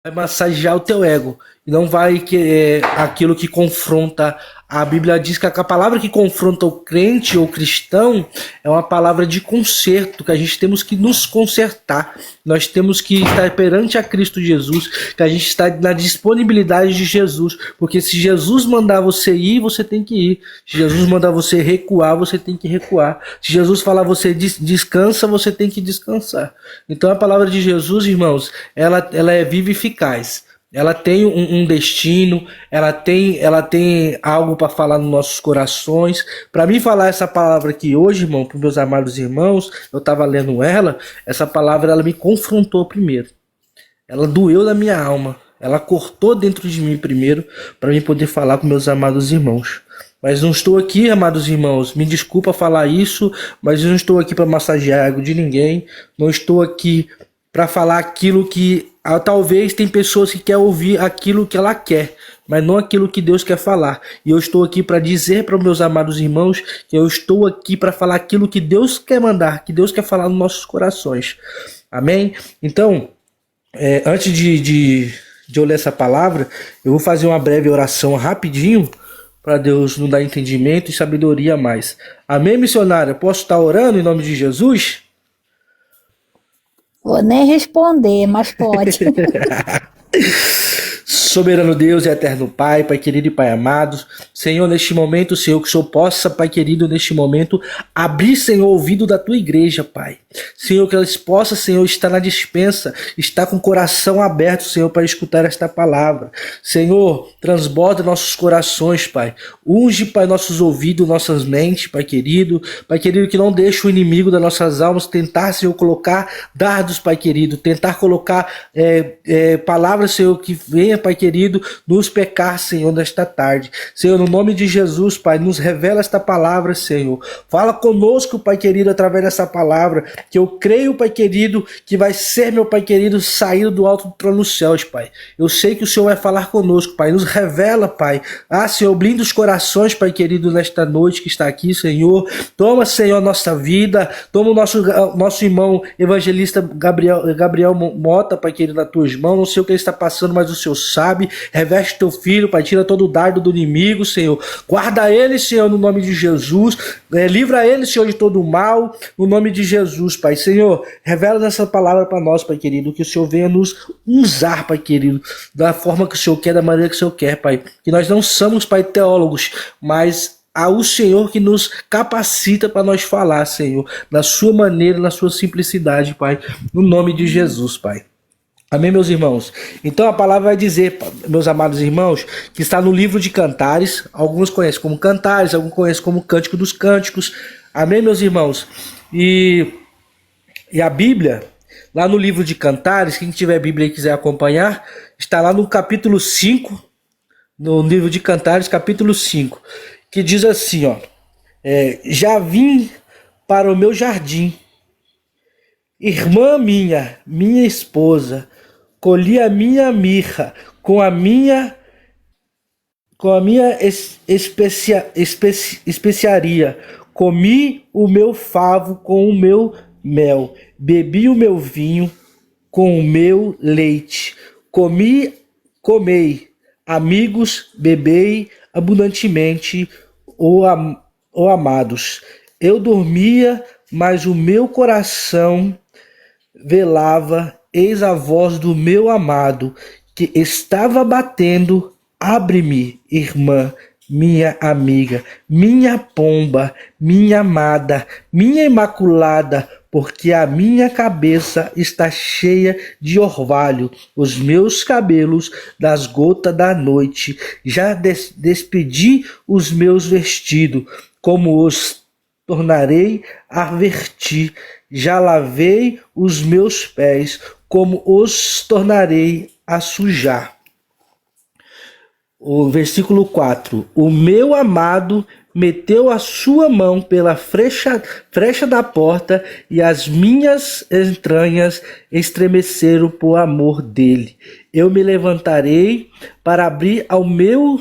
vai massagear o teu ego e não vai querer aquilo que confronta. A Bíblia diz que a palavra que confronta o crente ou cristão é uma palavra de conserto, que a gente temos que nos consertar. Nós temos que estar perante a Cristo Jesus, que a gente está na disponibilidade de Jesus, porque se Jesus mandar você ir, você tem que ir. Se Jesus mandar você recuar, você tem que recuar. Se Jesus falar você descansa, você tem que descansar. Então a palavra de Jesus, irmãos, ela é viva e eficaz. Ela tem um destino, ela tem algo para falar nos nossos corações. Para mim falar essa palavra aqui hoje, irmão, para meus amados irmãos, eu estava lendo ela, essa palavra ela me confrontou primeiro. Ela doeu na minha alma. Ela cortou dentro de mim primeiro para mim poder falar com meus amados irmãos. Mas não estou aqui, amados irmãos, me desculpa falar isso, mas eu não estou aqui para massagear ego de ninguém. Não estou aqui para falar aquilo que talvez tem pessoas que querem ouvir aquilo que ela quer, mas não aquilo que Deus quer falar. E eu estou aqui para dizer para os meus amados irmãos que eu estou aqui para falar aquilo que Deus quer mandar, que Deus quer falar nos nossos corações. Amém? Então, antes de eu ler essa palavra, eu vou fazer uma breve oração rapidinho para Deus nos dar entendimento e sabedoria a mais. Amém, missionária? Posso estar orando em nome de Jesus? Vou nem responder, mas pode. Soberano Deus e eterno Pai, Pai querido e Pai amado, Senhor, neste momento, Senhor, que o Senhor possa, Pai querido, neste momento, abrir, Senhor, o ouvido da Tua igreja, Pai. Senhor, que elas possam, Senhor, estar na dispensa, estar com o coração aberto, Senhor, para escutar esta palavra. Senhor, transborda nossos corações, Pai. Unge, Pai, nossos ouvidos, nossas mentes, Pai querido, que não deixe o inimigo das nossas almas tentar, Senhor, colocar dardos, Pai querido, tentar colocar palavras, Senhor, que venha, Pai querido, nos pecar, Senhor, nesta tarde. Senhor, no nome de Jesus, Pai, nos revela esta palavra, Senhor. Fala conosco, Pai querido, através dessa palavra, que eu creio, Pai querido, que vai ser, meu Pai querido, saído do alto do trono dos céus, Pai. Eu sei que o Senhor vai falar conosco, Pai. Nos revela, Pai. Senhor, blinda os corações, Pai querido, nesta noite que está aqui, Senhor. Toma, Senhor, a nossa vida. Toma o nosso irmão evangelista Gabriel Mota, Pai querido, nas tuas mãos. Não sei o que ele está passando, mas o Senhor sabe. Reveste teu filho, Pai, tira todo o dardo do inimigo, Senhor. Guarda ele, Senhor, no nome de Jesus. Livra ele, Senhor, de todo o mal, no nome de Jesus, Pai. Senhor, revela essa palavra para nós, Pai querido, que o Senhor venha nos usar, Pai querido, da forma que o Senhor quer, da maneira que o Senhor quer, Pai. Que nós não somos, Pai, teólogos, mas o Senhor que nos capacita para nós falar, Senhor, na sua maneira, na sua simplicidade, Pai, no nome de Jesus, Pai. Amém, meus irmãos? Então a palavra vai dizer, meus amados irmãos, que está no livro de Cantares. Alguns conhecem como Cantares, alguns conhecem como Cântico dos Cânticos. Amém, meus irmãos? E a Bíblia, lá no livro de Cantares, quem tiver a Bíblia e quiser acompanhar, está lá no capítulo 5, no livro de Cantares, capítulo 5, que diz assim, ó: já vim para o meu jardim, irmã minha esposa, colhi a minha mirra com a minha especiaria, comi o meu favo com o meu mel, bebi o meu vinho com o meu leite, comei, amigos, bebei abundantemente, amados. Eu dormia, mas o meu coração velava, eis a voz do meu amado, que estava batendo. Abre-me, irmã, minha amiga, minha pomba, minha amada, minha imaculada, porque a minha cabeça está cheia de orvalho, os meus cabelos das gotas da noite. Já despedi os meus vestidos, como os tornarei a vertir. Já lavei os meus pés, como os tornarei a sujar. O versículo 4. O meu amado meteu a sua mão pela frecha da porta, e as minhas entranhas estremeceram por amor dele. Eu me levantarei para abrir ao meu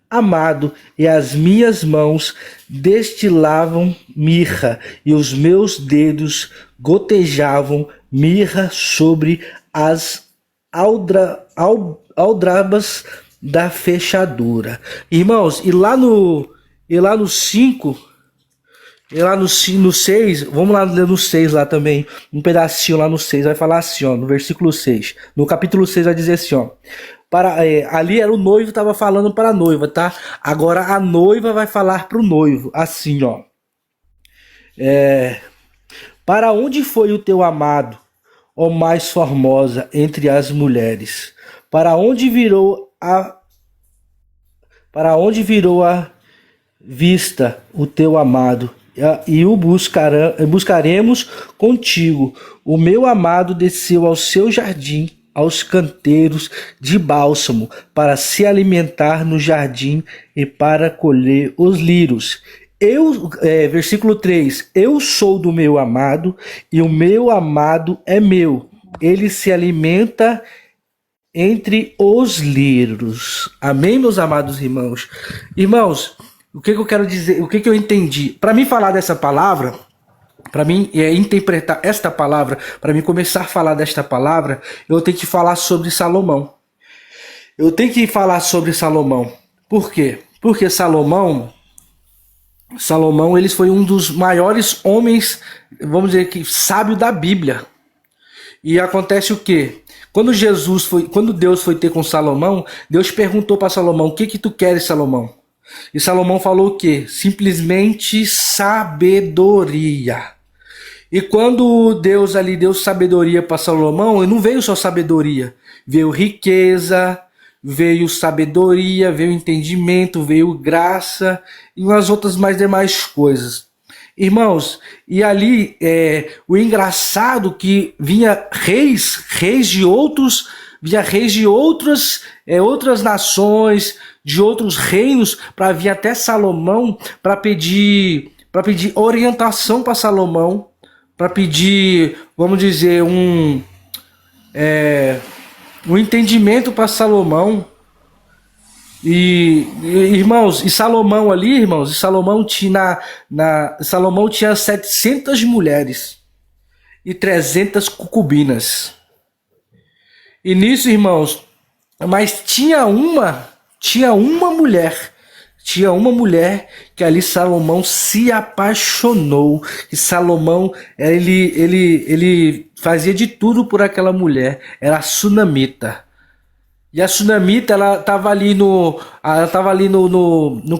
amado, e as minhas mãos destilavam mirra, e os meus dedos gotejavam mirra sobre as aldrabas da fechadura. Irmãos, e lá no 5, e lá no 6, vamos lá ler no 6 lá também, um pedacinho lá no 6, vai falar assim, ó, no versículo 6, no capítulo 6 vai dizer assim, ó, ali era o noivo, estava falando para a noiva, tá? Agora a noiva vai falar para o noivo, assim, ó, para onde foi o teu amado, ó mais formosa entre as mulheres? Para onde virou a vista o teu amado? E o buscaremos contigo. O meu amado desceu ao seu jardim, aos canteiros de bálsamo, para se alimentar no jardim e para colher os lírios. Versículo 3: eu sou do meu amado e o meu amado é meu. Ele se alimenta entre os lírios. Amém, meus amados irmãos? Irmãos, o que eu quero dizer, o que eu entendi? Para mim falar dessa palavra, para mim interpretar esta palavra, para mim começar a falar desta palavra, eu tenho que falar sobre Salomão. Por quê? Porque Salomão, ele foi um dos maiores homens, vamos dizer que sábio da Bíblia. E acontece o quê? Quando Deus foi ter com Salomão, Deus perguntou para Salomão: o que tu queres, Salomão? E Salomão falou o quê? Simplesmente sabedoria. E quando Deus ali deu sabedoria para Salomão, não veio só sabedoria, veio riqueza, veio sabedoria, veio entendimento, veio graça e umas outras mais demais coisas. Irmãos, e ali o engraçado que vinha reis de outras nações, de outros reinos, para vir até Salomão, para pedir orientação para Salomão, para pedir, vamos dizer, um entendimento para Salomão. Irmãos, Salomão tinha 700 mulheres e 300 concubinas. E nisso, irmãos, mas tinha uma mulher que ali Salomão se apaixonou. E Salomão, ele fazia de tudo por aquela mulher. Era a Sunamita. E a Sunamita, ela estava ali no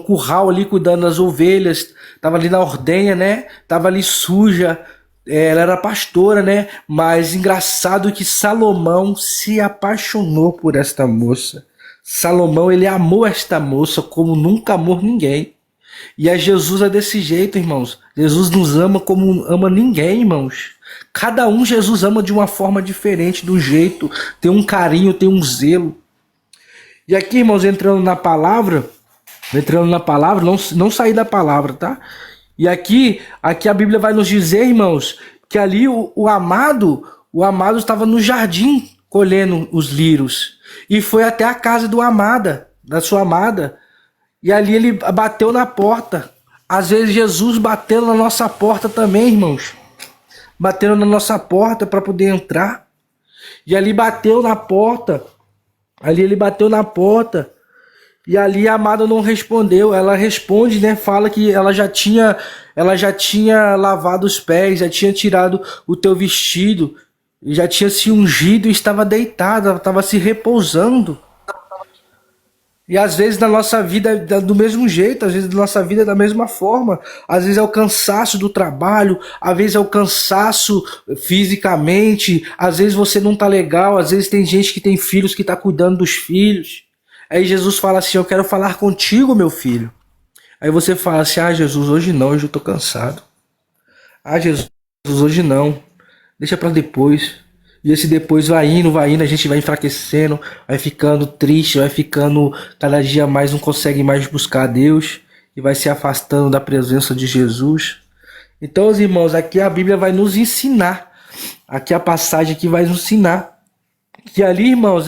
curral ali cuidando das ovelhas, estava ali na ordenha, né? Tava ali suja. Ela era pastora, né? Mas engraçado que Salomão se apaixonou por esta moça. Salomão, ele amou esta moça como nunca amou ninguém. E a Jesus é desse jeito, irmãos. Jesus nos ama como ama ninguém, irmãos. Cada um Jesus ama de uma forma diferente, do jeito, tem um carinho, tem um zelo. E aqui, irmãos, entrando na palavra, não sair da palavra, tá? E aqui a Bíblia vai nos dizer, irmãos, que ali o amado estava no jardim colhendo os lírios. E foi até a casa da sua amada. E ali ele bateu na porta. Às vezes Jesus bateu na nossa porta também, irmãos. Bateram na nossa porta para poder entrar. E ali bateu na porta. E ali a amada não respondeu. Ela responde, né? Fala que ela já tinha lavado os pés, já tinha tirado o teu vestido, já tinha se ungido e estava deitada, estava se repousando. E às vezes na nossa vida é do mesmo jeito, às vezes na nossa vida é da mesma forma. Às vezes é o cansaço do trabalho, às vezes é o cansaço fisicamente, às vezes você não tá legal, às vezes tem gente que tem filhos que tá cuidando dos filhos. Aí Jesus fala assim: eu quero falar contigo, meu filho. Aí você fala assim: ah, Jesus, hoje não, hoje eu tô cansado. Ah, Jesus, hoje não, deixa para depois. E esse depois vai indo, a gente vai enfraquecendo, vai ficando triste, vai ficando cada dia mais, não consegue mais buscar a Deus e vai se afastando da presença de Jesus. Então, os irmãos, aqui a Bíblia vai nos ensinar, aqui a passagem que vai nos ensinar que ali, irmãos,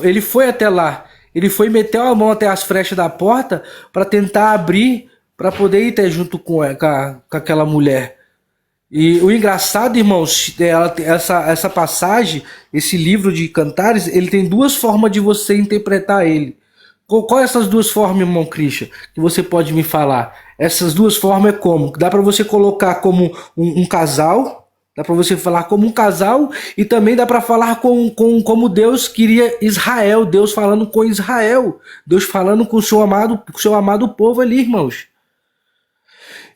ele foi até lá, ele foi meter a mão até as frechas da porta para tentar abrir, para poder ir até junto com aquela mulher. E o engraçado, irmãos, essa passagem, esse livro de Cantares, ele tem duas formas de você interpretar ele. Qual essas duas formas, irmão Christian, que você pode me falar? Essas duas formas é como? Dá para você colocar como um casal, dá para você falar como um casal, e também dá para falar como Deus queria Israel, Deus falando com Israel, Deus falando com o seu amado povo ali, irmãos.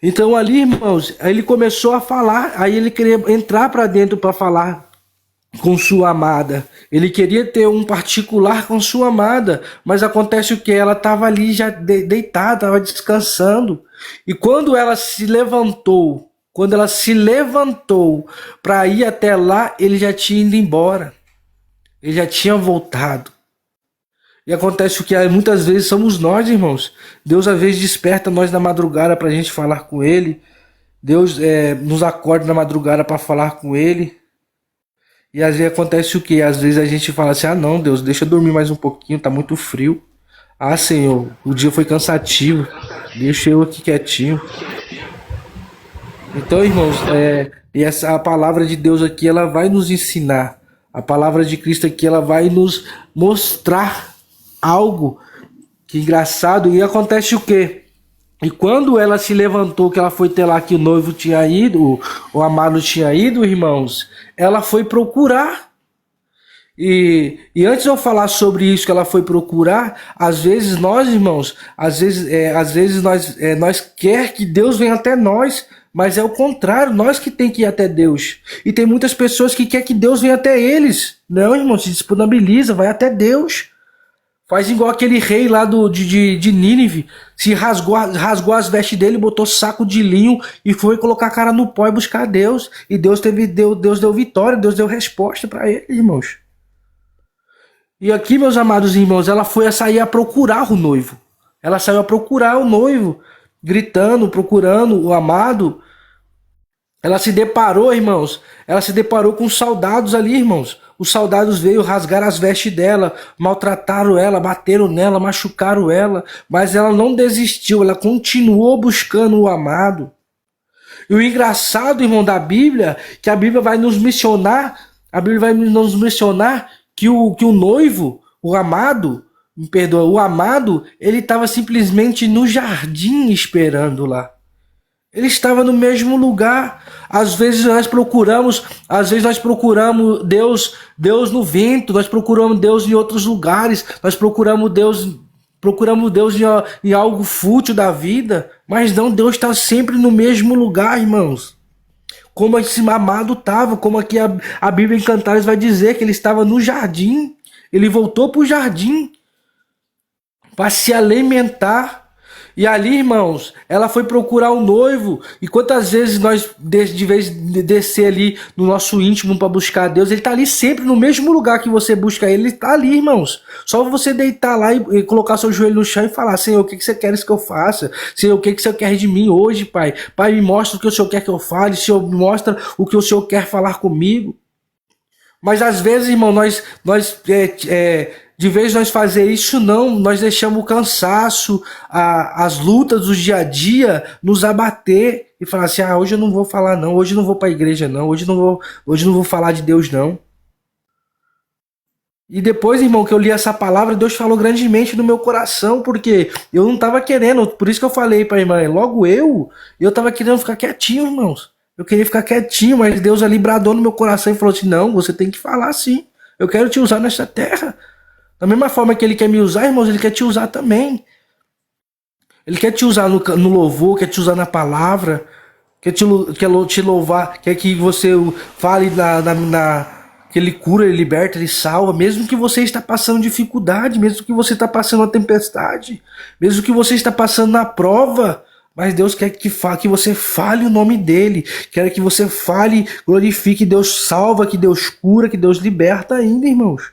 Então ali, irmãos, aí ele começou a falar, aí ele queria entrar para dentro para falar com sua amada. Ele queria ter um particular com sua amada, mas acontece o que? Ela estava ali já deitada, estava descansando. E quando ela se levantou para ir até lá, ele já tinha ido embora. Ele já tinha voltado. E acontece o que muitas vezes somos nós, irmãos. Deus às vezes desperta nós na madrugada para a gente falar com Ele. Deus nos acorda na madrugada para falar com Ele. E às vezes acontece o que? Às vezes a gente fala assim, não, Deus, deixa eu dormir mais um pouquinho, tá muito frio. Senhor, o dia foi cansativo, deixa eu aqui quietinho. Então, irmãos, a palavra de Deus aqui, ela vai nos ensinar. A palavra de Cristo aqui, ela vai nos mostrar algo que engraçado. E acontece o quê? E quando ela se levantou, que ela foi ter lá que o noivo tinha ido, o amado tinha ido, irmãos, ela foi procurar. E antes de eu falar sobre isso que ela foi procurar, às vezes nós, irmãos, às vezes nós quer que Deus venha até nós, mas é o contrário, nós que tem que ir até Deus. E tem muitas pessoas que quer que Deus venha até eles. Não, irmão, se disponibiliza, vai até Deus. Faz igual aquele rei lá de Nínive, se rasgou as vestes dele, botou saco de linho e foi colocar a cara no pó e buscar Deus. E Deus deu vitória, Deus deu resposta para ele, irmãos. E aqui, meus amados irmãos, ela foi sair a procurar o noivo. Ela saiu a procurar o noivo, gritando, procurando o amado. Ela se deparou, irmãos, com soldados ali, irmãos. Os soldados veio rasgar as vestes dela, maltrataram ela, bateram nela, machucaram ela, mas ela não desistiu, ela continuou buscando o amado. E o engraçado, irmão, da Bíblia, que a Bíblia vai nos mencionar que o noivo, o amado, ele estava simplesmente no jardim esperando lá. Ele estava no mesmo lugar. Às vezes nós procuramos Deus no vento, nós procuramos Deus em outros lugares, nós procuramos Deus em algo fútil da vida, mas não, Deus está sempre no mesmo lugar, irmãos. Como esse amado estava, como aqui a Bíblia em Cantares vai dizer que ele estava no jardim, ele voltou para o jardim para se alimentar. E ali, irmãos, ela foi procurar o noivo. E quantas vezes nós, de vez de descer ali no nosso íntimo para buscar Deus, ele está ali sempre no mesmo lugar que você busca ele está ali, irmãos. Só você deitar lá e colocar seu joelho no chão e falar: Senhor, o que você quer que eu faça? Senhor, o que você quer de mim hoje, Pai? Pai, me mostra o que o Senhor quer que eu fale. Senhor, me mostra o que o Senhor quer falar comigo. Mas às vezes, irmão, de vez nós fazer isso, não, nós deixamos o cansaço, as lutas do dia a dia nos abater e falar assim: hoje eu não vou falar não, hoje eu não vou para a igreja não, hoje eu não vou falar de Deus não. E depois, irmão, que eu li essa palavra, Deus falou grandemente no meu coração, porque eu não estava querendo, por isso que eu falei para a irmã, logo eu estava querendo ficar quietinho, irmãos. Eu queria ficar quietinho, mas Deus ali bradou no meu coração e falou assim: não, você tem que falar sim, eu quero te usar nessa terra. Da mesma forma que ele quer me usar, irmãos, ele quer te usar também. Ele quer te usar no louvor, quer te usar na palavra, quer te louvar, quer que você fale que ele cura, ele liberta, ele salva, mesmo que você está passando dificuldade, mesmo que você está passando uma tempestade, mesmo que você está passando na prova. Mas Deus quer que você fale o nome dele, quer que você fale, glorifique, que Deus salva, que Deus cura, que Deus liberta ainda, irmãos.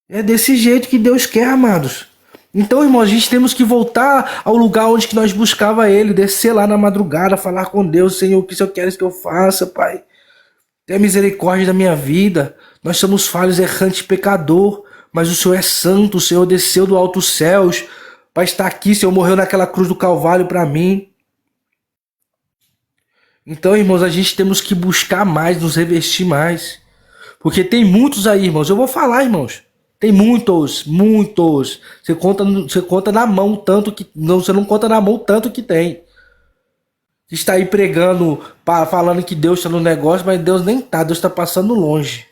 É desse jeito que Deus quer, amados. Então, irmãos, a gente temos que voltar ao lugar onde que nós buscava ele, descer lá na madrugada, falar com Deus: Senhor, o que o Senhor quer que eu faça, Pai? Tenha misericórdia da minha vida. Nós somos falhos, errantes, pecador, mas o Senhor é santo, o Senhor desceu do alto céus para estar aqui, o Senhor morreu naquela cruz do Calvário para mim. Então, irmãos, a gente temos que buscar mais, nos revestir mais. Porque tem muitos aí, irmãos. Eu vou falar, irmãos. Tem muitos. Você conta na mão o tanto que... Não, você não conta na mão o tanto que tem. Você está aí pregando, falando que Deus está no negócio, mas Deus nem tá. Deus está passando longe.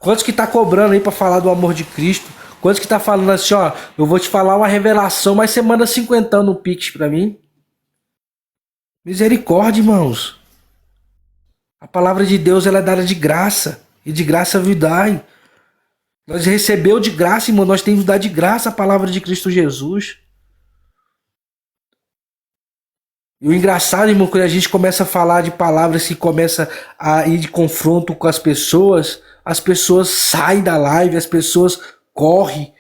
Quantos que tá cobrando aí para falar do amor de Cristo? Quantos que tá falando assim, ó, eu vou te falar uma revelação, mas você manda 50 no Pix para mim? Misericórdia, irmãos. A palavra de Deus, ela é dada de graça. E de graça dai. Nós recebeu de graça, irmão. Nós temos que dar de graça a palavra de Cristo Jesus. E o engraçado, irmão, quando a gente começa a falar de palavras que começa a ir de confronto com as pessoas saem da live, as pessoas correm.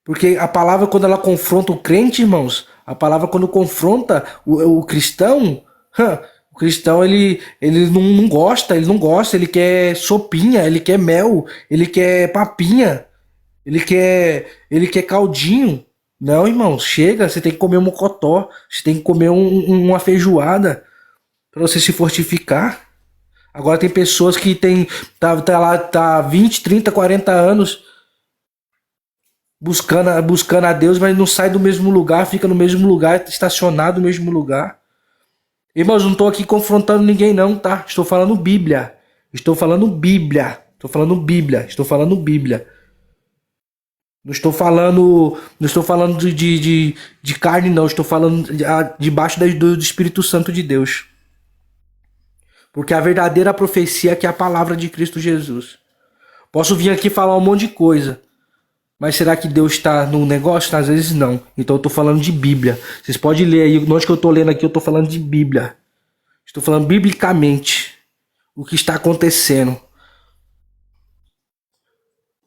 Porque a palavra, quando ela confronta o crente, irmãos, a palavra quando confronta o cristão, o cristão ele não gosta, ele quer sopinha, ele quer mel, ele quer papinha, ele quer caldinho. Não, irmãos, chega, você tem que comer um mocotó, você tem que comer uma feijoada para você se fortificar. Agora tem pessoas que tá 20, 30, 40 anos buscando a Deus, mas não sai do mesmo lugar, fica no mesmo lugar, estacionado no mesmo lugar. Irmãos, não estou aqui confrontando ninguém não, tá? Estou falando Bíblia. Estou falando Bíblia. Não estou falando de carne, não. Estou falando debaixo do Espírito Santo de Deus. Porque a verdadeira profecia é a palavra de Cristo Jesus. Posso vir aqui falar um monte de coisa. Mas será que Deus está no negócio? Às vezes não. Então eu estou falando de Bíblia. Vocês podem ler aí. Onde que eu estou lendo aqui, eu estou falando de Bíblia. Estou falando biblicamente o que está acontecendo.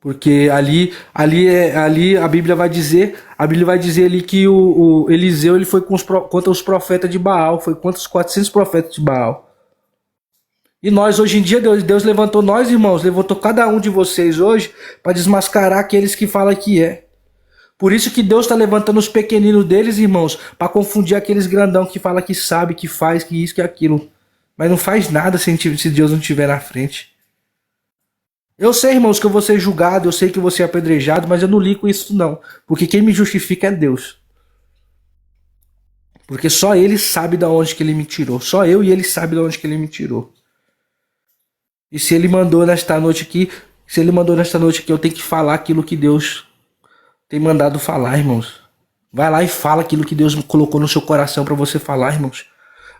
Porque ali a Bíblia vai dizer ali que o Eliseu ele foi contra os profetas de Baal, foi contra os 400 profetas de Baal. E nós hoje em dia, Deus levantou nós, irmãos, levantou cada um de vocês hoje para desmascarar aqueles que falam que é. Por isso que Deus está levantando os pequeninos deles, irmãos, para confundir aqueles grandão que fala que sabe, que faz, que isso, que aquilo. Mas não faz nada se Deus não estiver na frente. Eu sei, irmãos, que eu vou ser julgado, eu sei que eu vou ser apedrejado, mas eu não ligo com isso não. Porque quem me justifica é Deus. Porque só Ele sabe de onde que Ele me tirou. Só eu e Ele sabe de onde que Ele me tirou. E se Ele mandou nesta noite aqui, eu tenho que falar aquilo que Deus tem mandado falar, irmãos. Vai lá e fala aquilo que Deus colocou no seu coração para você falar, irmãos.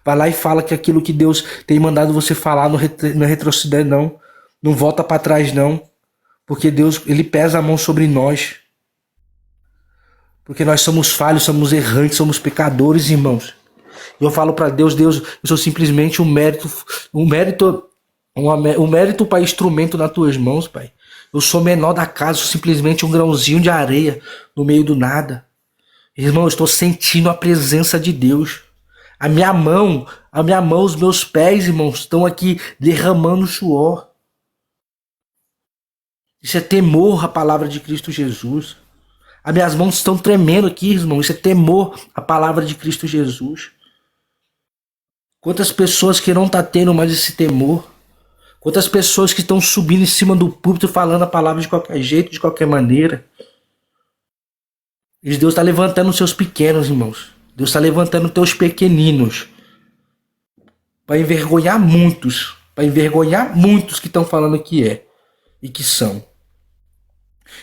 Vai lá e fala que aquilo que Deus tem mandado você falar não retroceder, não. Não volta para trás, não. Porque Deus, Ele pesa a mão sobre nós. Porque nós somos falhos, somos errantes, somos pecadores, irmãos. E eu falo para Deus, eu sou simplesmente um mérito para instrumento nas tuas mãos, Pai. Eu sou menor da casa, sou simplesmente um grãozinho de areia no meio do nada. Irmão, eu estou sentindo a presença de Deus. A minha mão, os meus pés, irmãos, estão aqui derramando suor. Isso é temor à palavra de Cristo Jesus. As minhas mãos estão tremendo aqui, irmão. Isso é temor à palavra de Cristo Jesus. Quantas pessoas que não estão tendo mais esse temor? Quantas pessoas que estão subindo em cima do púlpito falando a palavra de qualquer jeito, de qualquer maneira? E Deus está levantando os seus pequenos, irmãos. Deus está levantando os teus pequeninos. Para envergonhar muitos. Para envergonhar muitos que estão falando que é. E que são.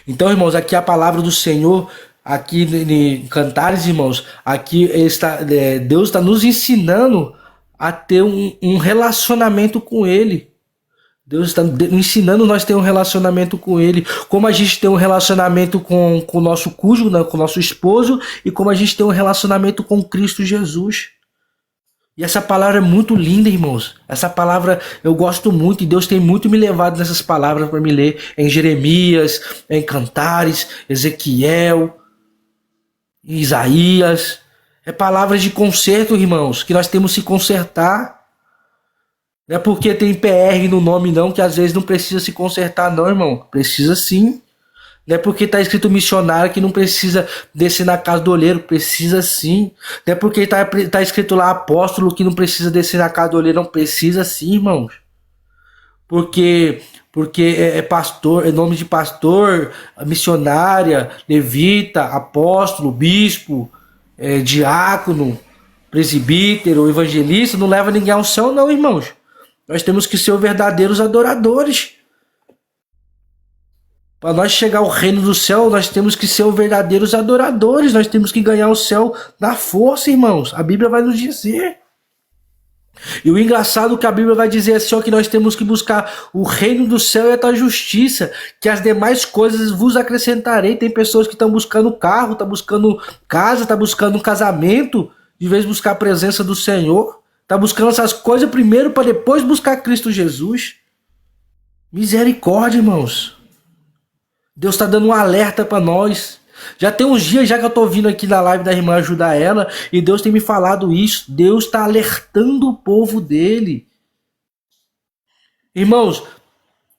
Então, irmãos, aqui a palavra do Senhor, aqui em Cantares, irmãos, aqui Deus está nos ensinando a ter um relacionamento com Ele. Deus está ensinando nós a ter um relacionamento com Ele, como a gente tem um relacionamento com o nosso cônjuge, né, com o nosso esposo, e como a gente tem um relacionamento com Cristo Jesus. E essa palavra é muito linda, irmãos. Essa palavra eu gosto muito e Deus tem muito me levado nessas palavras para me ler em Jeremias, em Cantares, Ezequiel, Isaías. É palavras de conserto, irmãos, que nós temos que se consertar. Não é porque tem PR no nome não, que às vezes não precisa se consertar não, irmão. Precisa sim. Não é porque está escrito missionário que não precisa descer na casa do olheiro. Precisa sim. Não é porque tá escrito lá apóstolo que não precisa descer na casa do olheiro. Não precisa sim, irmãos. Porque é pastor, é nome de pastor, missionária, levita, apóstolo, bispo, diácono, presbítero, evangelista. Não leva ninguém ao céu não, irmãos. Nós temos que ser verdadeiros adoradores. Para nós chegar ao reino do céu, nós temos que ser verdadeiros adoradores. Nós temos que ganhar o céu na força, irmãos. A Bíblia vai nos dizer. E o engraçado é que a Bíblia vai dizer assim, ó, que nós temos que buscar o reino do céu e a tua justiça, que as demais coisas vos acrescentarei. Tem pessoas que estão buscando carro, estão buscando casa, estão buscando um casamento, de vez de buscar a presença do Senhor. Está buscando essas coisas primeiro para depois buscar Cristo Jesus. Misericórdia, irmãos. Deus está dando um alerta para nós. Já tem uns dias já que eu estou vindo aqui na live da irmã ajudar ela, e Deus tem me falado isso. Deus está alertando o povo dele. Irmãos,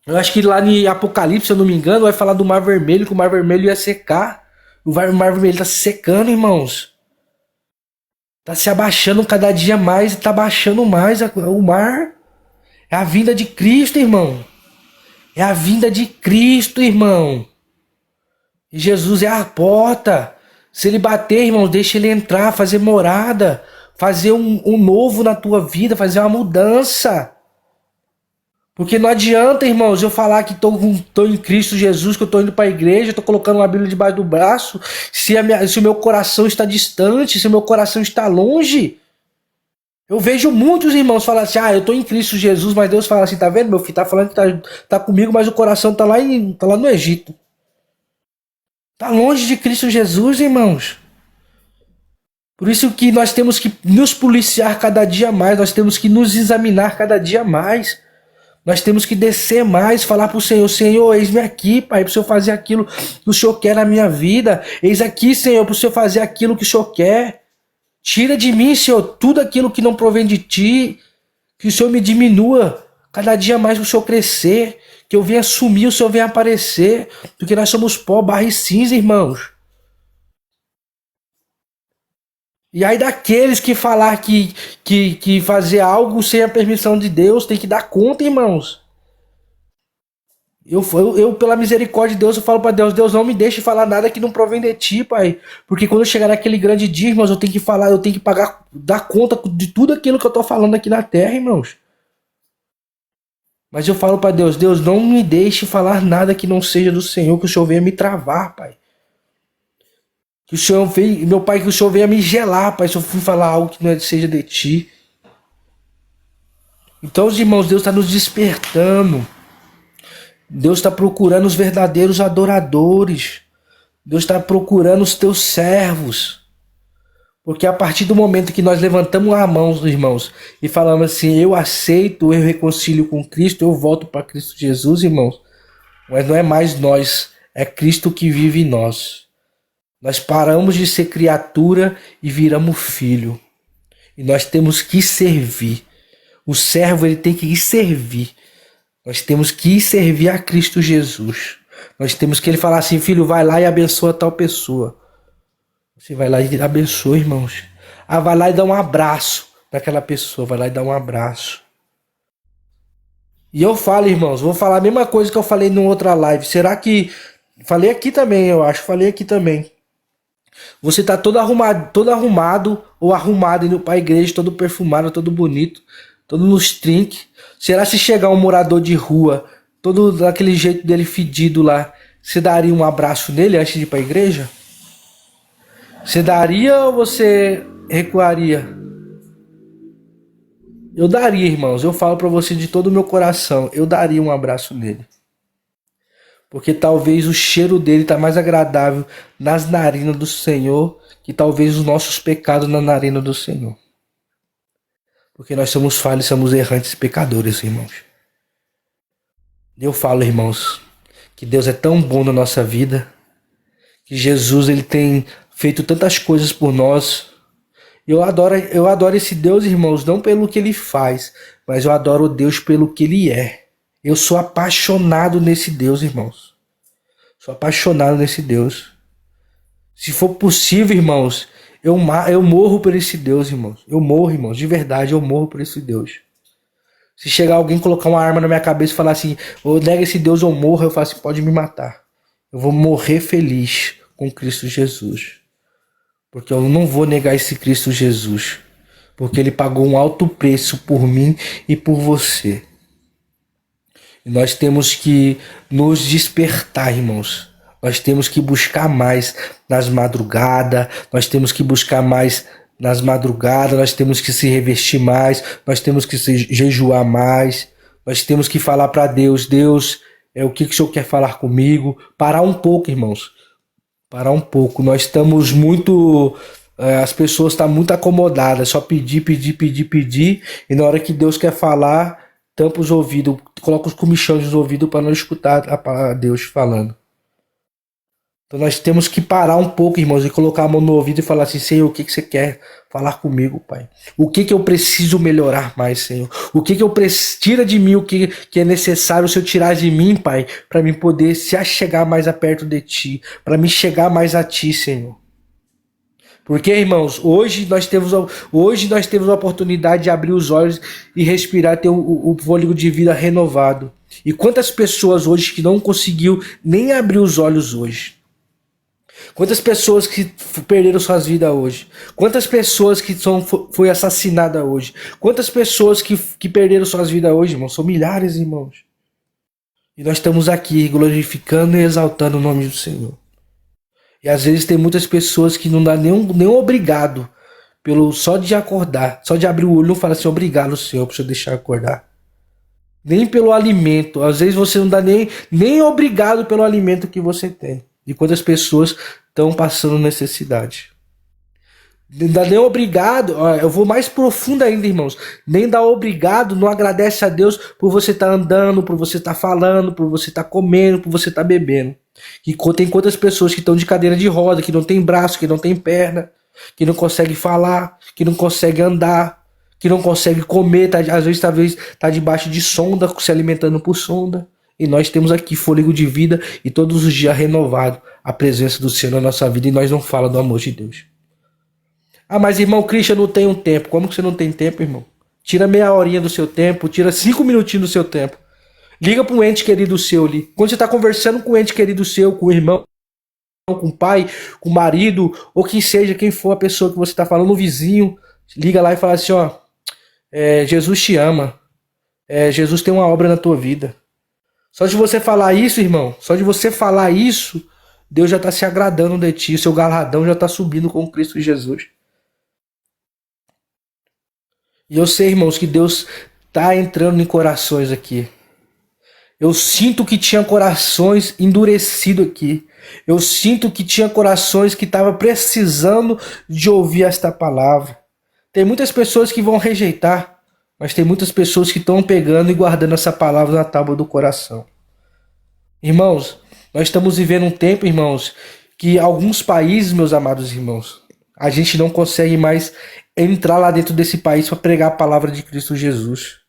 eu acho que lá em Apocalipse, se eu não me engano, vai falar do Mar Vermelho, que o Mar Vermelho ia secar. O Mar Vermelho está se secando, irmãos. Está se abaixando cada dia mais, e está baixando mais o mar. É a vinda de Cristo, irmão. É a vinda de Cristo, irmão. E Jesus é a porta. Se ele bater, irmãos, deixa ele entrar, fazer morada, fazer um novo na tua vida, fazer uma mudança. Porque não adianta, irmãos, eu falar que estou em Cristo Jesus, que eu estou indo para a igreja, estou colocando uma Bíblia debaixo do braço, se o meu coração está distante, se o meu coração está longe. Eu vejo muitos irmãos falar assim, eu estou em Cristo Jesus, mas Deus fala assim, tá vendo, meu filho, tá falando que tá comigo, mas o coração tá lá no Egito. Tá longe de Cristo Jesus, irmãos. Por isso que nós temos que nos policiar cada dia mais, nós temos que nos examinar cada dia mais. Nós temos que descer mais, falar para o Senhor, Senhor, eis-me aqui, Pai, para o Senhor fazer aquilo que o Senhor quer na minha vida. Eis aqui, Senhor, para o Senhor fazer aquilo que o Senhor quer. Tira de mim, Senhor, tudo aquilo que não provém de Ti. Que o Senhor me diminua cada dia mais para o Senhor crescer. Que eu venha sumir, o Senhor venha aparecer. Porque nós somos pó, barro e cinza, irmãos. E aí daqueles que falar que fazer algo sem a permissão de Deus, tem que dar conta, irmãos. Eu pela misericórdia de Deus, eu falo para Deus, Deus, não me deixe falar nada que não provém de Ti, Pai. Porque quando eu chegar naquele grande dia, irmãos, eu tenho que falar, eu tenho que pagar, dar conta de tudo aquilo que eu tô falando aqui na terra, irmãos. Mas eu falo para Deus, Deus, não me deixe falar nada que não seja do Senhor, que o Senhor venha me travar, Pai. Que o Senhor venha, meu Pai, que o Senhor venha me gelar, Pai, se eu for falar algo que não seja de Ti. Então, os irmãos, Deus está nos despertando. Deus está procurando os verdadeiros adoradores. Deus está procurando os teus servos. Porque a partir do momento que nós levantamos a mão, irmãos, e falamos assim, eu aceito, eu reconcilio com Cristo, eu volto para Cristo Jesus, irmãos. Mas não é mais nós, é Cristo que vive em nós. Nós paramos de ser criatura e viramos filho. E nós temos que servir. O servo, ele tem que ir servir. Nós temos que ir servir a Cristo Jesus. Nós temos que ele falar assim, filho, vai lá e abençoa tal pessoa. Você vai lá e abençoa, irmãos. Vai lá e dá um abraço naquela pessoa. Vai lá e dá um abraço. E eu falo, irmãos, vou falar a mesma coisa que eu falei numa outra live. Será que... Falei aqui também, eu acho. Falei aqui também. Você tá todo arrumado ou arrumado indo para a igreja, todo perfumado, todo bonito, todo nos trinques. Será se chegar um morador de rua, todo daquele jeito dele fedido lá, você daria um abraço nele antes de ir para a igreja? Você daria ou você recuaria? Eu daria, irmãos. Eu falo para você de todo o meu coração. Eu daria um abraço nele. Porque talvez o cheiro dele está mais agradável nas narinas do Senhor que talvez os nossos pecados na narina do Senhor. Porque nós somos falhos, somos errantes e pecadores, irmãos. Eu falo, irmãos, que Deus é tão bom na nossa vida, que Jesus ele tem feito tantas coisas por nós. Eu adoro esse Deus, irmãos, não pelo que ele faz, mas eu adoro o Deus pelo que ele é. Eu sou apaixonado nesse Deus, irmãos. Sou apaixonado nesse Deus. Se for possível, irmãos, eu morro por esse Deus, irmãos. Eu morro, irmãos. De verdade, eu morro por esse Deus. Se chegar alguém colocar uma arma na minha cabeça e falar assim, ou nega esse Deus ou morra, eu falo assim, pode me matar. Eu vou morrer feliz com Cristo Jesus. Porque eu não vou negar esse Cristo Jesus. Porque ele pagou um alto preço por mim e por você. E nós temos que nos despertar, irmãos. Nós temos que buscar mais nas madrugadas. Nós temos que buscar mais nas madrugadas. Nós temos que se revestir mais. Nós temos que se jejuar mais. Nós temos que falar para Deus. Deus, o que o Senhor quer falar comigo? Parar um pouco, irmãos. Parar um pouco. Nós estamos muito... as pessoas estão muito acomodadas. Só pedir. E na hora que Deus quer falar... tampa os ouvidos, coloca os comichões nos ouvidos para não escutar a Deus falando. Então nós temos que parar um pouco, irmãos, e colocar a mão no ouvido e falar assim, Senhor, o que você quer falar comigo, Pai? O que eu preciso melhorar mais, Senhor? O que eu preciso, tira de mim o que é necessário, se eu tirar de mim, Pai, para mim poder se achegar mais a perto de Ti, para me chegar mais a Ti, Senhor. Porque, irmãos, hoje nós temos a oportunidade de abrir os olhos e respirar, ter o fôlego de vida renovado. E quantas pessoas hoje que não conseguiu nem abrir os olhos hoje? Quantas pessoas que perderam suas vidas hoje? Quantas pessoas que foi assassinada hoje? Quantas pessoas que perderam suas vidas hoje, irmãos? São milhares, irmãos. E nós estamos aqui glorificando e exaltando o nome do Senhor. E às vezes tem muitas pessoas que não dá nem obrigado só de acordar, só de abrir o olho, não fala assim, obrigado, Senhor, por eu deixar acordar. Nem pelo alimento. Às vezes você não dá nem obrigado pelo alimento que você tem. E quantas pessoas estão passando necessidade. Não dá nem obrigado, eu vou mais profundo ainda, irmãos. Nem dá obrigado, não agradece a Deus por você estar andando, por você estar falando, por você estar comendo, por você estar bebendo. E tem quantas pessoas que estão de cadeira de roda, que não tem braço, que não tem perna, que não consegue falar, que não consegue andar, que não consegue comer, às vezes está debaixo de sonda, se alimentando por sonda. E nós temos aqui fôlego de vida e todos os dias renovado a presença do Senhor na nossa vida e nós não falamos do amor de Deus. Ah, mas irmão Christian, eu não tenho tempo. Como que você não tem tempo, irmão? Tira meia horinha do seu tempo, tira 5 minutinhos do seu tempo. Liga para um ente querido seu ali. Quando você está conversando com um ente querido seu, com o irmão, com o pai, com o marido, ou quem seja, quem for a pessoa que você está falando, o vizinho, liga lá e fala assim, ó, Jesus te ama. Jesus tem uma obra na tua vida. Só de você falar isso, irmão, só de você falar isso, Deus já está se agradando de ti, seu galardão já está subindo com Cristo Jesus. E eu sei, irmãos, que Deus está entrando em corações aqui. Eu sinto que tinha corações endurecidos aqui. Eu sinto que tinha corações que estavam precisando de ouvir esta palavra. Tem muitas pessoas que vão rejeitar, mas tem muitas pessoas que estão pegando e guardando essa palavra na tábua do coração. Irmãos, nós estamos vivendo um tempo, irmãos, que alguns países, meus amados irmãos, a gente não consegue mais entrar lá dentro desse país para pregar a palavra de Cristo Jesus.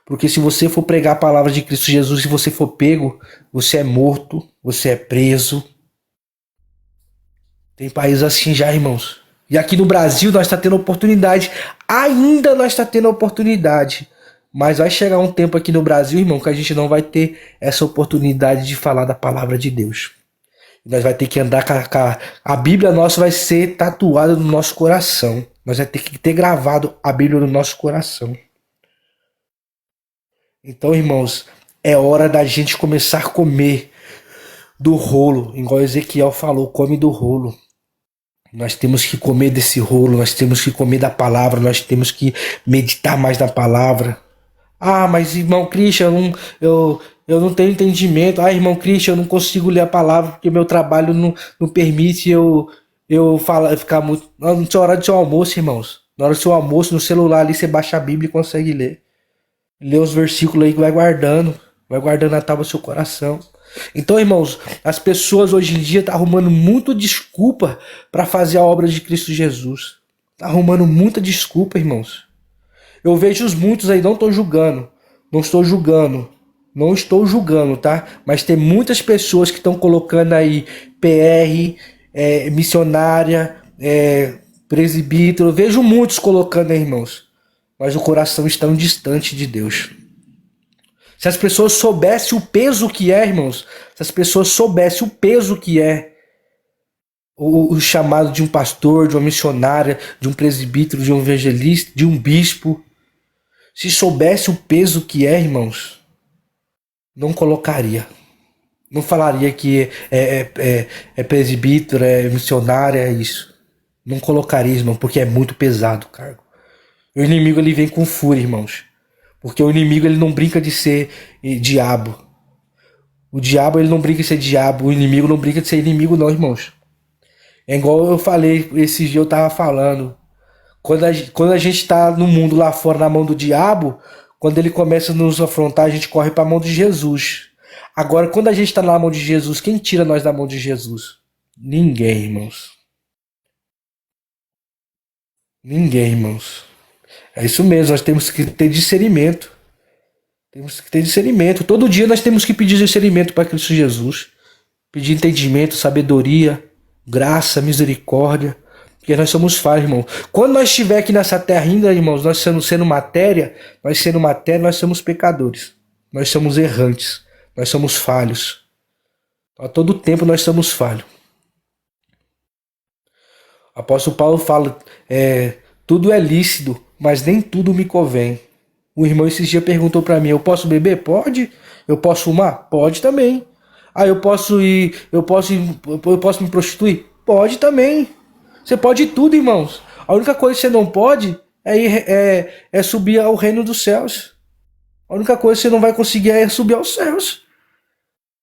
Porque se você for pregar a palavra de Cristo Jesus, se você for pego, você é morto, você é preso. Tem países assim já, irmãos. E aqui no Brasil nós estamos tendo oportunidade. Ainda nós estamos tendo oportunidade. Mas vai chegar um tempo aqui no Brasil, irmão, que a gente não vai ter essa oportunidade de falar da palavra de Deus. Nós vai ter que andar com a Bíblia nossa vai ser tatuada no nosso coração. Nós vamos ter que ter gravado a Bíblia no nosso coração. Então, irmãos, é hora da gente começar a comer do rolo, igual Ezequiel falou, come do rolo. Nós temos que comer desse rolo, nós temos que comer da palavra, nós temos que meditar mais na palavra. Ah, mas irmão Christian, eu não tenho entendimento. Ah, irmão Christian, eu não consigo ler a palavra porque meu trabalho não permite eu ficar muito... Na hora do seu almoço, irmãos, na hora do seu almoço, no celular ali, você baixa a Bíblia e consegue ler. Lê os versículos aí que vai guardando na tábua do seu coração. Então, irmãos, as pessoas hoje em dia estão arrumando muita desculpa para fazer a obra de Cristo Jesus. Está arrumando muita desculpa, irmãos. Eu vejo os muitos aí, não estou julgando, Não estou julgando, tá? Mas tem muitas pessoas que estão colocando aí PR, missionária, presbítero. Eu vejo muitos colocando aí, irmãos. Mas o coração está distante de Deus. Se as pessoas soubessem o peso que é, irmãos, se as pessoas soubessem o peso que é o chamado de um pastor, de uma missionária, de um presbítero, de um evangelista, de um bispo, se soubesse o peso que é, irmãos, não colocaria. Não falaria que é presbítero, é missionária, é isso. Não colocaria, irmão, porque é muito pesado o cargo. O inimigo ele vem com fúria, irmãos. Porque o inimigo ele não brinca de ser diabo. O diabo ele não brinca de ser diabo. O inimigo não brinca de ser inimigo não, irmãos. É igual eu falei, esse dia eu tava falando. Quando a gente tá no mundo lá fora na mão do diabo, quando ele começa a nos afrontar, a gente corre para a mão de Jesus. Agora, quando a gente tá na mão de Jesus, quem tira nós da mão de Jesus? Ninguém, irmãos. Ninguém, irmãos. É isso mesmo, nós temos que ter discernimento. Temos que ter discernimento. Todo dia nós temos que pedir discernimento para Cristo Jesus. Pedir entendimento, sabedoria, graça, misericórdia. Porque nós somos falhos, irmão. Quando nós estiver aqui nessa terra ainda, irmãos, nós sendo matéria, nós somos pecadores. Nós somos errantes. Nós somos falhos. A todo tempo nós somos falhos. O apóstolo Paulo fala, tudo é lícito, mas nem tudo me convém. O irmão esses dias perguntou para mim, eu posso beber? Pode. Eu posso fumar? Pode também. Ah, eu posso me prostituir? Pode também. Você pode tudo, irmãos. A única coisa que você não pode é subir ao reino dos céus. A única coisa que você não vai conseguir é subir aos céus.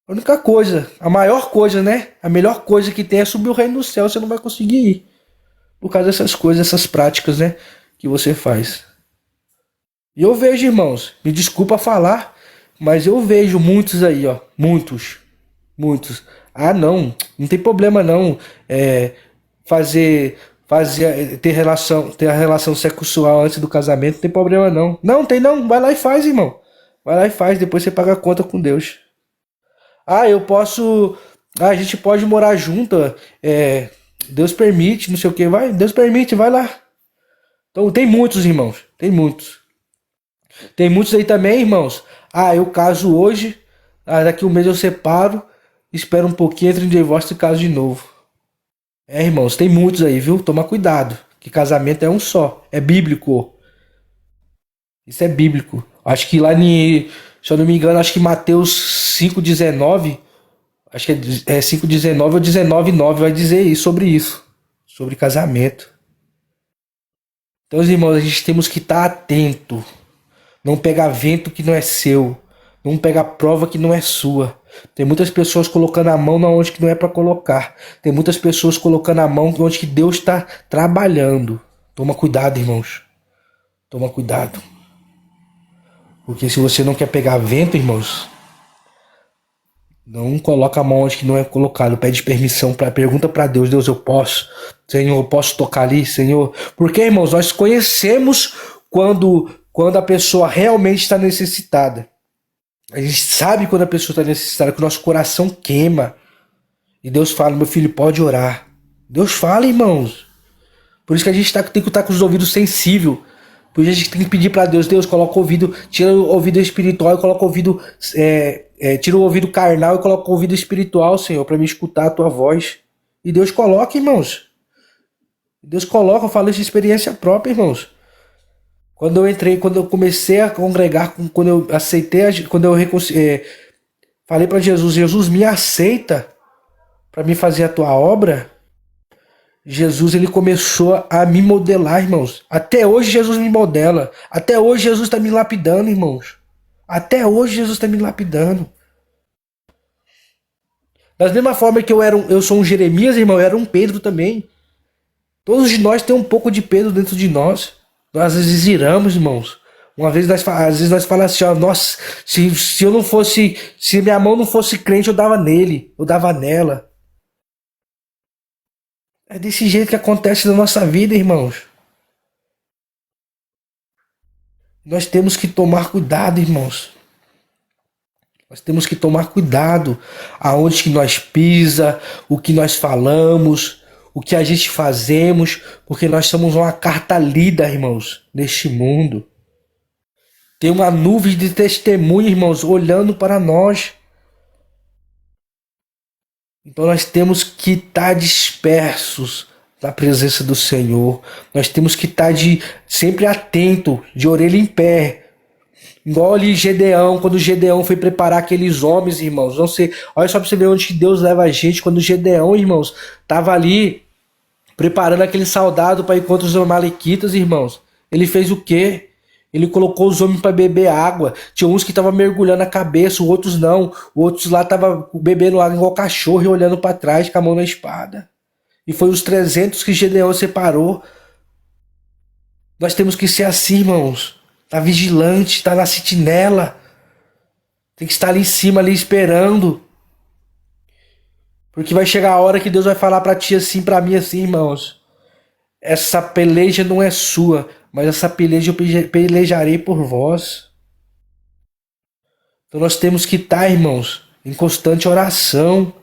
A única coisa, a maior coisa, né? A melhor coisa que tem é subir o reino dos céus. Você não vai conseguir ir. Por causa dessas coisas, essas práticas, né? Que você faz. E eu vejo, irmãos, me desculpa falar, mas eu vejo muitos aí, ó. Muitos. Ah, não tem problema não. Ter a relação sexual antes do casamento, não tem problema não. Não, tem não. Vai lá e faz, irmão. Vai lá e faz, depois você paga a conta com Deus. Ah, eu posso. Ah, a gente pode morar junto. Deus permite, não sei o que. Vai, Deus permite, vai lá. Então tem muitos, irmãos. Tem muitos. Tem muitos aí também, irmãos. Ah, eu caso hoje. Daqui um mês eu separo. Espero um pouquinho, entro em divórcio e caso de novo. Irmãos, tem muitos aí, viu? Toma cuidado. Que casamento é um só. É bíblico. Isso é bíblico. Acho que lá se eu não me engano, acho que Mateus 5,19. Acho que é 5,19 ou 19,9 vai dizer isso, sobre isso. Sobre casamento. Então, irmãos, a gente temos que estar atento. Não pegar vento que não é seu. Não pegar prova que não é sua. Tem muitas pessoas colocando a mão onde que não é para colocar. Tem muitas pessoas colocando a mão onde que Deus está trabalhando. Toma cuidado, irmãos. Toma cuidado. Porque se você não quer pegar vento, irmãos, não coloca a mão onde que não é colocado. Pede permissão, pergunta para Deus. Deus, eu posso? Senhor, eu posso tocar ali? Senhor? Porque, irmãos, nós conhecemos quando a pessoa realmente está necessitada. A gente sabe quando a pessoa está necessitada, que o nosso coração queima. E Deus fala, meu filho, pode orar. Deus fala, irmãos. Por isso que a gente tem que estar com os ouvidos sensíveis. Por isso a gente tem que pedir para Deus, Deus, coloca o ouvido, tira o ouvido espiritual e coloca o ouvido, tira o ouvido carnal e coloca o ouvido espiritual, Senhor, para me escutar a tua voz. E Deus coloca, irmãos. Deus coloca, eu falo isso de experiência própria, irmãos. Quando eu comecei a congregar, quando eu aceitei, quando eu falei para Jesus, Jesus, me aceita para me fazer a tua obra. Jesus, ele começou a me modelar, irmãos. Até hoje Jesus me modela. Até hoje Jesus está me lapidando, irmãos. Até hoje Jesus está me lapidando. Da mesma forma que eu sou um Jeremias, irmão, eu era um Pedro também. Todos de nós tem um pouco de Pedro dentro de nós. Nós às vezes iramos, irmãos. Às vezes nós falamos assim, ó, nossa, se eu não fosse, se minha mão não fosse crente, eu dava nele, eu dava nela. É desse jeito que acontece na nossa vida, irmãos. Nós temos que tomar cuidado, irmãos. Nós temos que tomar cuidado aonde que nós pisa, o que nós falamos, o que a gente fazemos, porque nós somos uma carta lida, irmãos, neste mundo. Tem uma nuvem de testemunhas, irmãos, olhando para nós. Então nós temos que estar dispersos na presença do Senhor. Nós temos que estar sempre atento, de orelha em pé. Igual ali Gedeão, quando Gedeão foi preparar aqueles homens, irmãos. Não sei, olha só para você ver onde Deus leva a gente. Quando Gedeão, irmãos, estava ali preparando aquele soldado para ir contra os amalequitas, irmãos. Ele fez o quê? Ele colocou os homens para beber água. Tinha uns que estavam mergulhando a cabeça, outros não. Outros lá estavam bebendo água igual cachorro e olhando para trás com a mão na espada. E foi os 300 que Gedeão separou. Nós temos que ser assim, irmãos. Tá vigilante, tá na sentinela. Tem que estar ali em cima, ali esperando. Porque vai chegar a hora que Deus vai falar para ti assim, para mim assim, irmãos. Essa peleja não é sua, mas essa peleja eu pelejarei por vós. Então nós temos que estar, irmãos, em constante oração.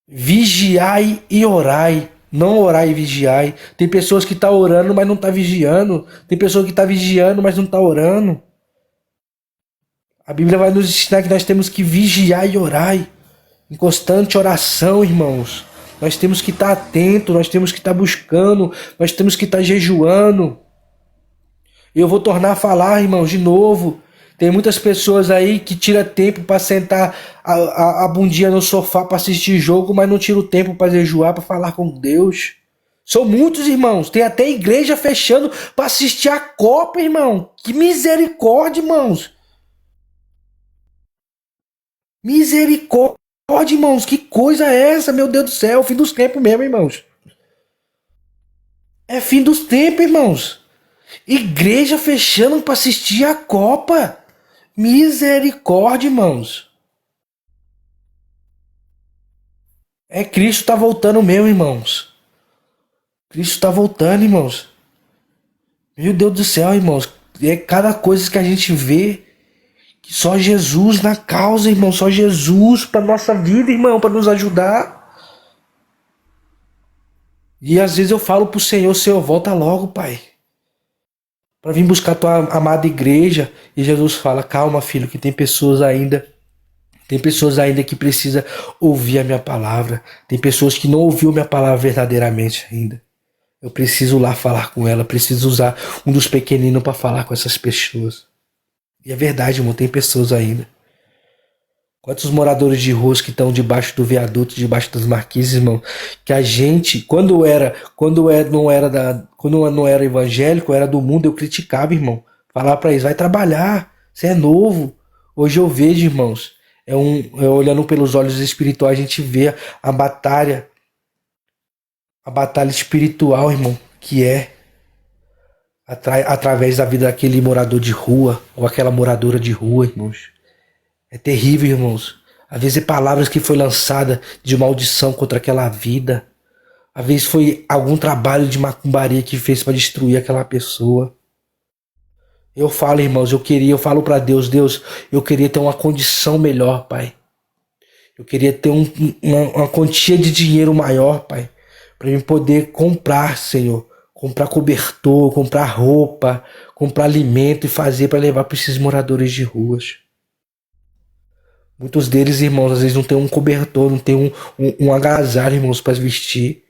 Vigiai e orai. Não orai e vigiai. Tem pessoas que estão orando, mas não estão vigiando. Tem pessoas que estão vigiando, mas não estão orando. A Bíblia vai nos ensinar que nós temos que vigiar e orar. Em constante oração, irmãos. Nós temos que estar atentos, nós temos que estar buscando, nós temos que estar jejuando. Eu vou tornar a falar, irmãos, de novo. Tem muitas pessoas aí que tiram tempo para sentar a bundinha no sofá para assistir jogo, mas não tira o tempo para jejuar, para falar com Deus. São muitos, irmãos. Tem até igreja fechando para assistir a Copa, irmão. Que misericórdia, irmãos. Misericórdia, irmãos. Que coisa é essa, meu Deus do céu? Fim dos tempos mesmo, irmãos. É fim dos tempos, irmãos. Igreja fechando para assistir a Copa. Misericórdia, irmãos. Cristo tá voltando mesmo, irmãos. Cristo tá voltando, irmãos. Meu Deus do céu, irmãos. É cada coisa que a gente vê. Que só Jesus na causa, irmão. Só Jesus para nossa vida, irmão. Para nos ajudar. E às vezes eu falo pro Senhor, Senhor, volta logo, Pai. Para vir buscar tua amada igreja. E Jesus fala, calma, filho, que tem pessoas ainda que precisam ouvir a minha palavra. Tem pessoas que não ouviu minha palavra verdadeiramente ainda. Eu preciso lá falar com ela, preciso usar um dos pequeninos para falar com essas pessoas. E é verdade, irmão, tem pessoas ainda. Quantos moradores de ruas que estão debaixo do viaduto, debaixo das marquises, irmão, que a gente, quando não era evangélico, era do mundo, eu criticava, irmão. Falava para eles, vai trabalhar, você é novo. Hoje eu vejo, irmãos, olhando pelos olhos espirituais, a gente vê a batalha espiritual, irmão, que é através da vida daquele morador de rua, ou aquela moradora de rua, irmãos. É terrível, irmãos. Às vezes é palavras que foi lançada de maldição contra aquela vida. Às vezes foi algum trabalho de macumbaria que fez para destruir aquela pessoa. Eu falo, irmãos, eu falo para Deus, eu queria ter uma condição melhor, Pai. Eu queria ter uma quantia de dinheiro maior, Pai, para eu poder comprar, Senhor, comprar cobertor, comprar roupa, comprar alimento e fazer para levar para esses moradores de ruas. Muitos deles, irmãos, às vezes não tem um cobertor, não tem um agasalho, irmãos, para vestir.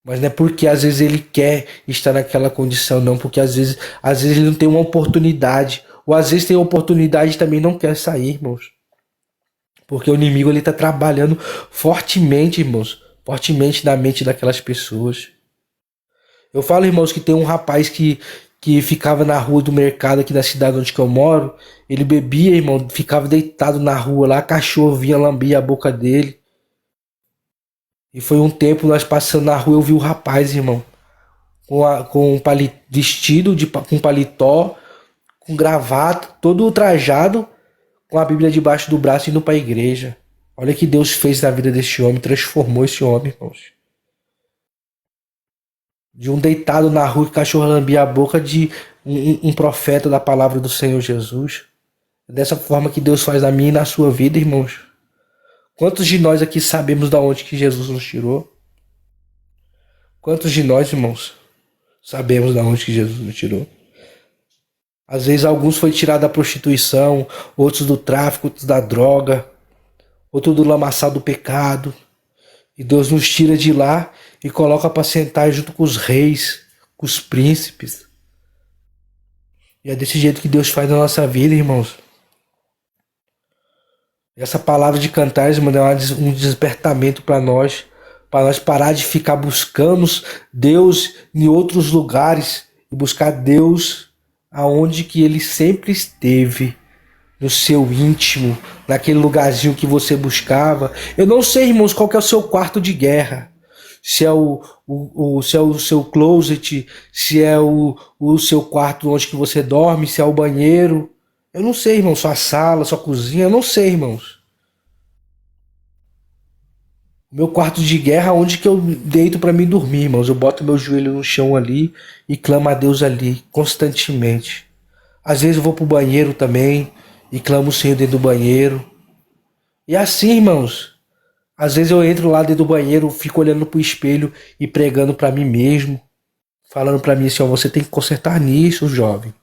Mas não é porque às vezes ele quer estar naquela condição, não. Porque às vezes ele não tem uma oportunidade. Ou às vezes tem oportunidade e também não quer sair, irmãos. Porque o inimigo está trabalhando fortemente, irmãos. Fortemente na mente daquelas pessoas. Eu falo, irmãos, que tem um rapaz que ficava na rua do mercado aqui da cidade onde eu moro. Ele bebia, irmão, ficava deitado na rua lá, cachorro vinha lambia a boca dele. E foi um tempo, nós passando na rua, eu vi o rapaz, irmão, com vestido, com paletó, com gravata, todo trajado, com a Bíblia debaixo do braço, indo para a igreja. Olha o que Deus fez na vida desse homem, transformou esse homem, irmãos. De um deitado na rua que cachorro lambia a boca de um profeta da palavra do Senhor Jesus. É dessa forma que Deus faz na minha e na sua vida, irmãos. Quantos de nós aqui sabemos de onde que Jesus nos tirou? Quantos de nós, irmãos, sabemos de onde que Jesus nos tirou? Às vezes alguns foi tirado da prostituição, outros do tráfico, outros da droga, outros do lamaçal do pecado. E Deus nos tira de lá e coloca para sentar junto com os reis, com os príncipes. E é desse jeito que Deus faz na nossa vida, irmãos. E essa palavra de cantar, irmão, é um despertamento para nós parar de ficar buscando Deus em outros lugares e buscar Deus aonde que Ele sempre esteve, no seu íntimo, naquele lugarzinho que você buscava. Eu não sei, irmãos, qual que é o seu quarto de guerra. Se é se é o seu closet, se é o seu quarto onde que você dorme, se é o banheiro. Eu não sei, irmãos, sua sala, sua cozinha, eu não sei, irmãos. Meu quarto de guerra, onde que eu deito para mim dormir, irmãos. Eu boto meu joelho no chão ali e clamo a Deus ali, constantemente. Às vezes eu vou pro banheiro também e clamo o Senhor dentro do banheiro. E assim, irmãos, às vezes eu entro lá dentro do banheiro, fico olhando pro espelho e pregando para mim mesmo, falando para mim assim, ó, você tem que consertar nisso, jovem.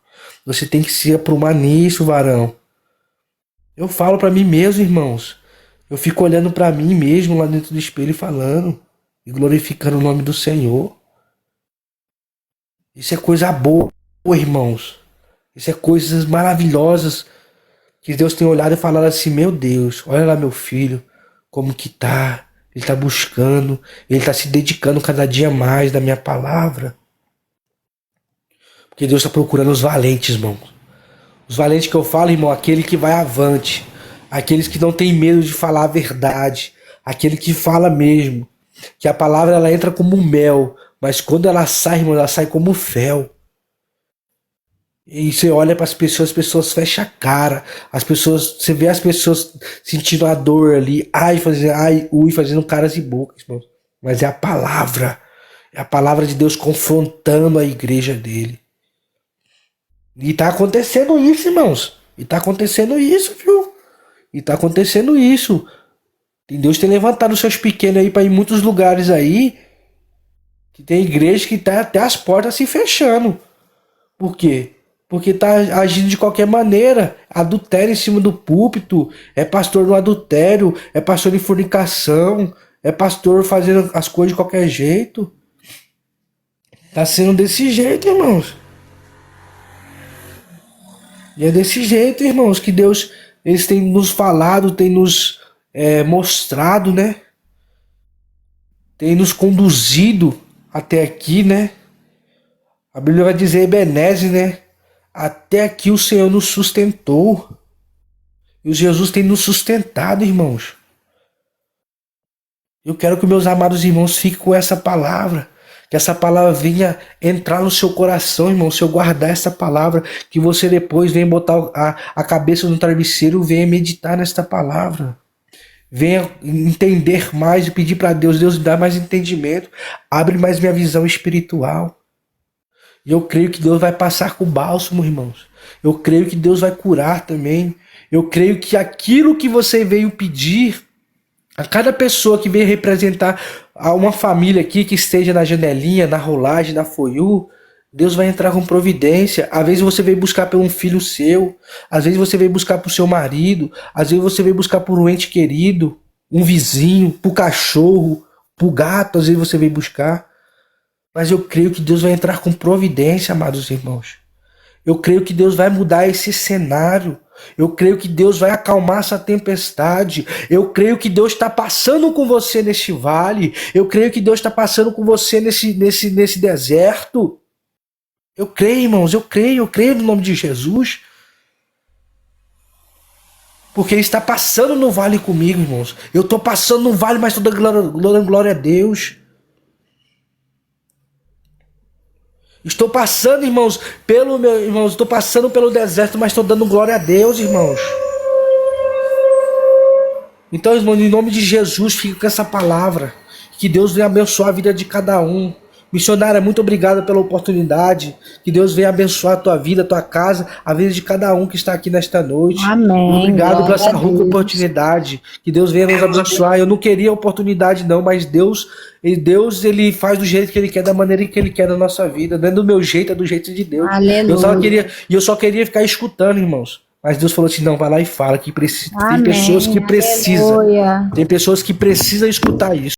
Você tem que se aprumar nisso, varão. Eu falo para mim mesmo, irmãos. Eu fico olhando para mim mesmo lá dentro do espelho e falando e glorificando o nome do Senhor. Isso é coisa boa, irmãos. Isso é coisas maravilhosas que Deus tem olhado e falado assim, meu Deus, olha lá meu filho, como que tá. Ele tá buscando, ele tá se dedicando cada dia mais da minha palavra. Porque Deus está procurando os valentes, irmão. Os valentes que eu falo, irmão, aquele que vai avante. Aqueles que não têm medo de falar a verdade. Aquele que fala mesmo. Que a palavra ela entra como mel. Mas quando ela sai, irmão, ela sai como fel. E você olha para as pessoas fecham a cara. Você vê as pessoas sentindo a dor ali. Fazendo caras e bocas, irmão. Mas é a palavra. É a palavra de Deus confrontando a igreja dele. E tá acontecendo isso, irmãos. E tá acontecendo isso, viu? E tá acontecendo isso. E Deus tem levantado os seus pequenos aí para ir em muitos lugares aí. Que tem igreja que tá até as portas se fechando. Por quê? Porque tá agindo de qualquer maneira. Adultério em cima do púlpito. É pastor no adultério. É pastor em fornicação. É pastor fazendo as coisas de qualquer jeito. Tá sendo desse jeito, irmãos. E é desse jeito, irmãos, que Deus... Eles têm nos falado, têm nos mostrado, né? Tem nos conduzido até aqui, né? A Bíblia vai dizer, Ebenezer, né? Até aqui o Senhor nos sustentou. E o Jesus tem nos sustentado, irmãos. Eu quero que meus amados irmãos fiquem com essa palavra. Que essa palavra venha entrar no seu coração, irmão. Se eu guardar essa palavra, que você depois venha botar a cabeça no travesseiro, venha meditar nesta palavra. Venha entender mais e pedir para Deus. Deus dá mais entendimento. Abre mais minha visão espiritual. E eu creio que Deus vai passar com o bálsamo, irmãos. Eu creio que Deus vai curar também. Eu creio que aquilo que você veio pedir, a cada pessoa que veio representar uma família aqui que esteja na janelinha, na rolagem, na foiu, Deus vai entrar com providência. Às vezes você veio buscar por um filho seu, às vezes você veio buscar por seu marido, às vezes você veio buscar por um ente querido, um vizinho, por cachorro, por gato, às vezes você veio buscar. Mas eu creio que Deus vai entrar com providência, amados irmãos. Eu creio que Deus vai mudar esse cenário. Eu creio que Deus vai acalmar essa tempestade. Eu creio que Deus está passando com você neste vale. Eu creio que Deus está passando com você nesse deserto. Eu creio, irmãos, eu creio no nome de Jesus. Porque Ele está passando no vale comigo, irmãos. Eu estou passando no vale, mas estou dando glória a Deus. Estou passando, irmãos, estou passando pelo deserto, mas estou dando glória a Deus, irmãos. Então, irmãos, em nome de Jesus, fique com essa palavra. Que Deus venha abençoar a vida de cada um. Missionária, muito obrigado pela oportunidade. Que Deus venha abençoar a tua vida, a tua casa, a vida de cada um que está aqui nesta noite. Amém. Obrigado por Glória essa a Deus. rica oportunidade. Que Deus venha nos abençoar. Eu não queria a oportunidade não, mas Deus ele faz do jeito que ele quer, da maneira que ele quer na nossa vida. Não é do meu jeito, é do jeito de Deus. Aleluia. Eu só queria ficar escutando, irmãos. Mas Deus falou assim, não, vai lá e fala que precisa. Tem Amém. pessoas que precisam. Aleluia. Tem pessoas que precisam escutar isso.